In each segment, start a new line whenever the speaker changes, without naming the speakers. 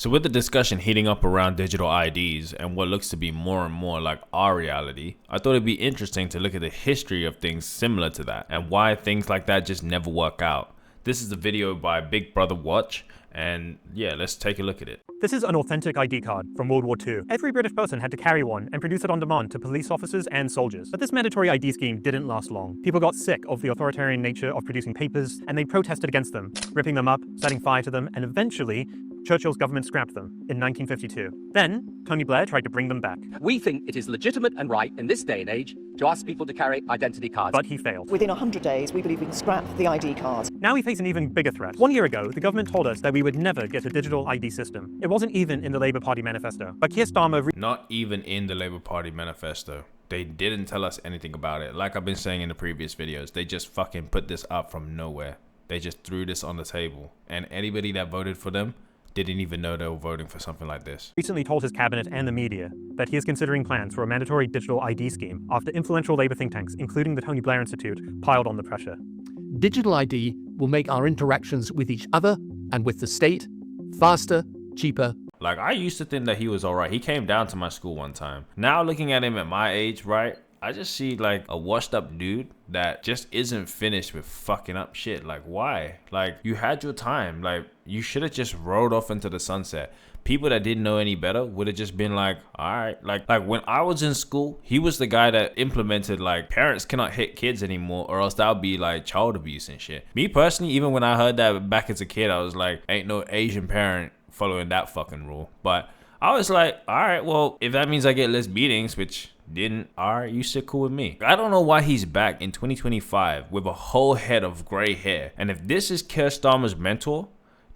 So with the discussion heating up around digital IDs and what looks to be more and more like our reality, I thought it'd be interesting to look at the history of things similar to that and why things like that just never work out. This is a video by Big Brother Watch, and yeah, let's take a look at it.
This is an authentic ID card from World War II. Every British person had to carry one and produce it on demand to police officers and soldiers. But this mandatory ID scheme didn't last long. People got sick of the authoritarian nature of producing papers, and they protested against them, ripping them up, setting fire to them, and eventually, Churchill's government scrapped them in 1952. Then, Tony Blair tried to bring them back.
We think it is legitimate and right in this day and age to ask people to carry identity cards.
But he failed.
Within 100 days, we believe we can scrap the ID cards.
Now we face an even bigger threat. 1 year ago, the government told us that we would never get a digital ID system. It wasn't even in the Labour Party manifesto. But Keir Starmer...
Not even in the Labour Party manifesto. They didn't tell us anything about it. Like I've been saying in the previous videos, they just fucking put this up from nowhere. They just threw this on the table. And anybody that voted for them didn't even know they were voting for something like this.
Recently told his cabinet and the media that he is considering plans for a mandatory digital ID scheme after influential Labour think tanks, including the Tony Blair Institute, piled on the pressure.
Digital ID will make our interactions with each other and with the state faster, cheaper.
Like, I used to think that he was alright. He came down to my school one time. Now looking at him at my age, right, I just see like a washed up dude that just isn't finished with fucking up shit. Like, why? Like, you had your time. Like, you should have just rode off into the sunset. People that didn't know any better would have just been like, all right. Like when I was in school, he was the guy that implemented like parents cannot hit kids anymore or else that would be like child abuse and shit. Me personally, even when I heard that back as a kid, I was like, ain't no Asian parent following that fucking rule. But I was like, all right, well, if that means I get less beatings, which didn't, all right, you sit cool with me. I don't know why he's back in 2025 with a whole head of gray hair. And if this is Keir Starmer's mentor,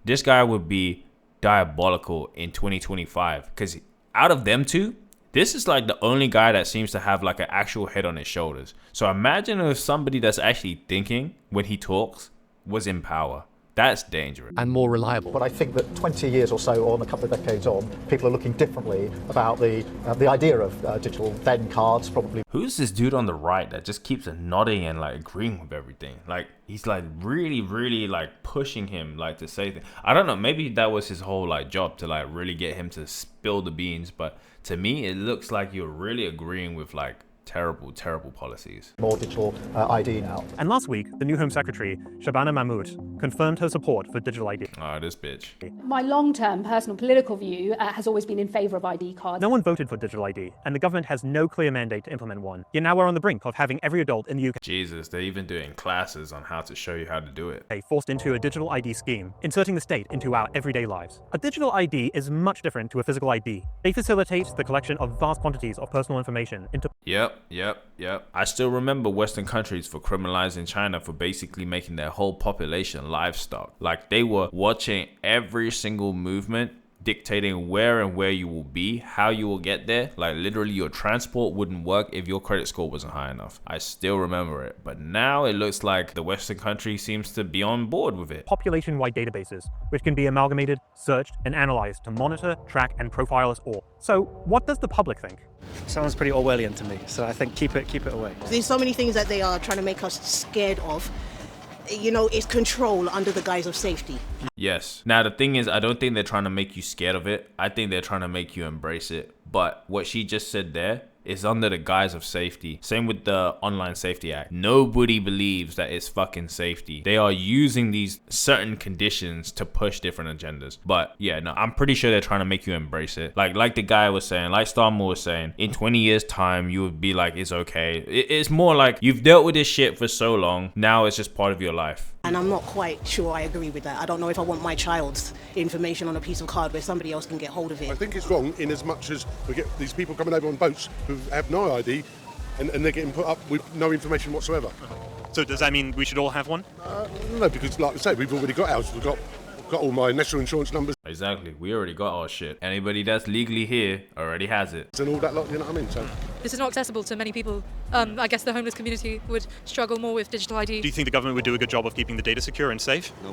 this guy would be diabolical in 2025. Because out of them two, this is like the only guy that seems to have like an actual head on his shoulders. So imagine if somebody that's actually thinking when he talks was in power. That's dangerous.
And more reliable.
But I think that 20 years or so on, a couple of decades on, people are looking differently about the idea of digital then cards, probably.
Who's this dude on the right that just keeps nodding and like agreeing with everything? Like, he's like really like pushing him like to say things. I don't know, maybe that was his whole like job to like really get him to spill the beans. But to me, it looks like you're really agreeing with like terrible policies.
More digital ID now.
And last week, the new Home Secretary, Shabana Mahmood, confirmed her support for digital ID.
Ah, this bitch.
My long-term personal political view has always been in favour of ID cards.
No one voted for digital ID, and the government has no clear mandate to implement one. Yet now we're on the brink of having every adult in the UK
Jesus, they're even doing classes on how to show you how to do it.
forced into a digital ID scheme, inserting the state into our everyday lives. A digital ID is much different to a physical ID. They facilitate the collection of vast quantities of personal information into...
Yep. I still remember Western countries for criminalizing China for basically making their whole population livestock. Like, they were watching every single movement, dictating where you will be, how you will get there. Like, literally your transport wouldn't work if your credit score wasn't high enough. I still remember it. But now it looks like the Western country seems to be on board with it.
Population-wide databases, which can be amalgamated, searched, and analyzed to monitor, track, and profile us all. So, what does the public think?
Sounds pretty Orwellian to me, so I think keep it away.
There's so many things that they are trying to make us scared of. You know, it's control under the guise of safety.
Yes. Now, the thing is, I don't think they're trying to make you scared of it. I think they're trying to make you embrace it. But what she just said there is under the guise of safety. Same with the Online Safety Act. Nobody believes that it's fucking safety. They are using these certain conditions to push different agendas. But yeah, no, I'm pretty sure they're trying to make you embrace it. Like the guy was saying, like Starmer was saying, in 20 years time, you would be like, it's okay. It's more like you've dealt with this shit for so long. Now it's just part of your life.
And I'm not quite sure I agree with that. I don't know if I want my child's information on a piece of card where somebody else can get hold of it.
I think it's wrong in as much as we get these people coming over on boats who have no ID and they're getting put up with no information whatsoever.
So does that mean we should all have one?
No, because like I say, we've already got ours. We've got all my national insurance numbers.
Exactly. We already got our shit. Anybody that's legally here already has it.
And all that lot, you know what I mean? So
this is not accessible to many people. I guess the homeless community would struggle more with digital ID.
Do you think the government would do a good job of keeping the data secure and safe?
No.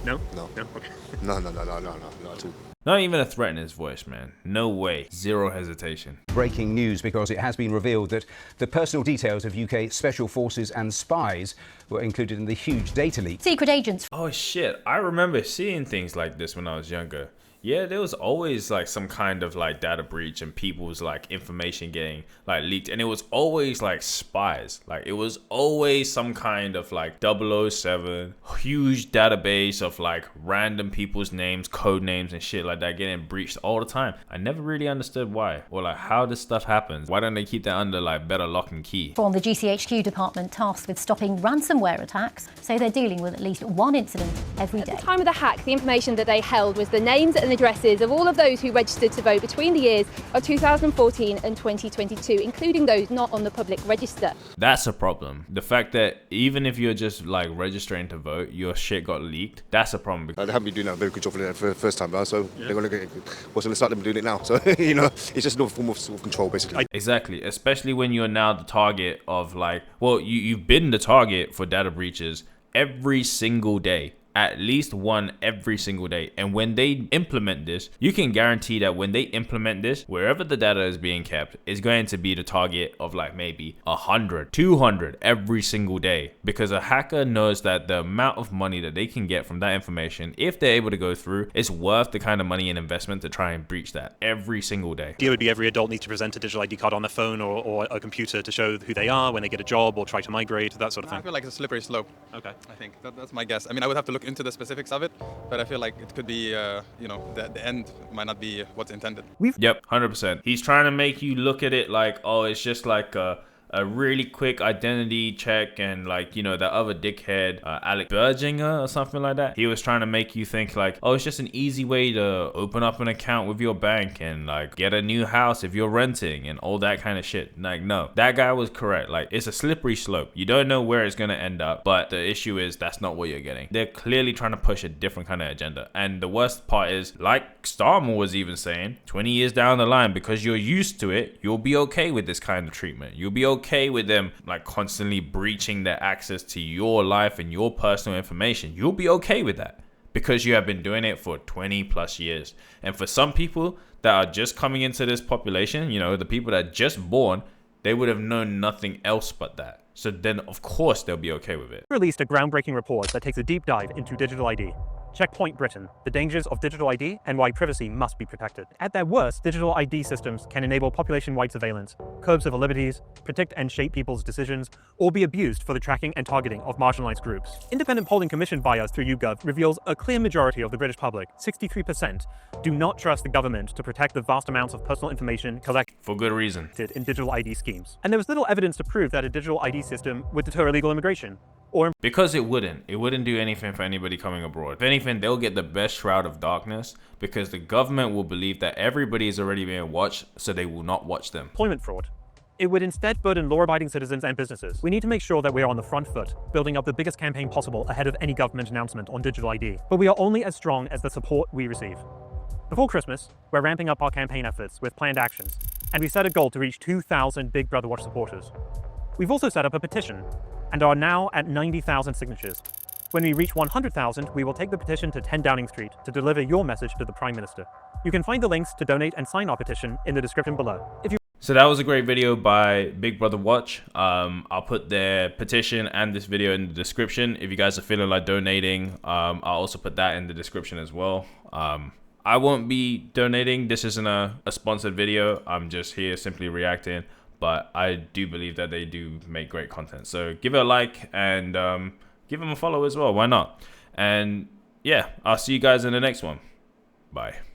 No?
No.
No? Okay.
No, not at all.
Not even a threat in his voice, man. No way. Zero hesitation.
Breaking news, because it has been revealed that the personal details of UK special forces and spies were included in the huge data leak.
Secret agents.
Oh shit, I remember seeing things like this when I was younger. Yeah, there was always like some kind of like data breach and people's like information getting like leaked, and it was always like spies. Like it was always some kind of like 007 huge database of like random people's names, code names and shit like that getting breached all the time. I never really understood why or like how this stuff happens. Why don't they keep that under like better lock and key?
From the GCHQ department tasked with stopping ransomware attacks, say they're dealing with at least one incident every day.
At the time of the hack, the information that they held was the names and addresses of all of those who registered to vote between the years of 2014 and 2022, including those not on the public register.
That's a problem. The fact that even if you're just like registering to vote, your shit got leaked, that's a problem.
They haven't been doing that very good job for the first time now, so they're going to start them doing it now. So, you know, it's just another form of sort of control, basically.
Exactly, especially when you're now the target of like, well, you've been the target for data breaches every single day. At least one every single day. And when they implement this, you can guarantee that when they implement this, wherever the data is being kept is going to be the target of like maybe 100, 200 every single day, because a hacker knows that the amount of money that they can get from that information, if they're able to go through, is worth the kind of money and investment to try and breach that every single day.
The idea would be every adult needs to present a digital ID card on their phone or a computer to show who they are when they get a job or try to migrate, that sort of thing.
I feel like it's a slippery slope.
Okay.
I think that's my guess. I mean, I would have to look into the specifics of it, but I feel like it could be, you know, the end might not be what's intended.
Yep, 100%. He's trying to make you look at it like, oh, it's just like a really quick identity check, and like, you know, that other dickhead, Alec Berginger or something like that. He was trying to make you think like, oh, it's just an easy way to open up an account with your bank and like get a new house if you're renting and all that kind of shit. Like, no, that guy was correct. Like, it's a slippery slope. You don't know where it's gonna end up, but the issue is that's not what you're getting. They're clearly trying to push a different kind of agenda. And the worst part is, like Starmer was even saying, 20 years down the line, because you're used to it, you'll be okay with this kind of treatment. You'll be okay with them like constantly breaching their access to your life and your personal information. You'll be okay with that because you have been doing it for 20 plus years. And for some people that are just coming into this population, you know, the people that are just born, they would have known nothing else but that. So then of course they'll be okay with it.
Released a groundbreaking report that takes a deep dive into digital ID. Checkpoint Britain, the dangers of digital ID and why privacy must be protected. At their worst, digital ID systems can enable population-wide surveillance, curb civil liberties, predict and shape people's decisions, or be abused for the tracking and targeting of marginalized groups. Independent polling commissioned by us through YouGov reveals a clear majority of the British public, 63%, do not trust the government to protect the vast amounts of personal information collected
for good reason
in digital ID schemes. And there was little evidence to prove that a digital ID system would deter illegal immigration.
Because it wouldn't do anything for anybody coming abroad. If anything, they'll get the best shroud of darkness because the government will believe that everybody is already being watched, so they will not watch them.
Employment fraud. It would instead burden law-abiding citizens and businesses. We need to make sure that we are on the front foot, building up the biggest campaign possible ahead of any government announcement on digital ID. But we are only as strong as the support we receive. Before Christmas, we're ramping up our campaign efforts with planned actions, and we set a goal to reach 2,000 Big Brother Watch supporters. We've also set up a petition and are now at 90,000 signatures. When we reach 100,000, we will take the petition to 10 Downing Street to deliver your message to the Prime Minister. You can find the links to donate and sign our petition in the description below.
So that was a great video by Big Brother Watch. I'll put their petition and this video in the description. If you guys are feeling like donating, I'll also put that in the description as well. I won't be donating. This isn't a sponsored video. I'm just here simply reacting. But I do believe that they do make great content. So give it a like and give them a follow as well. Why not? And yeah, I'll see you guys in the next one. Bye.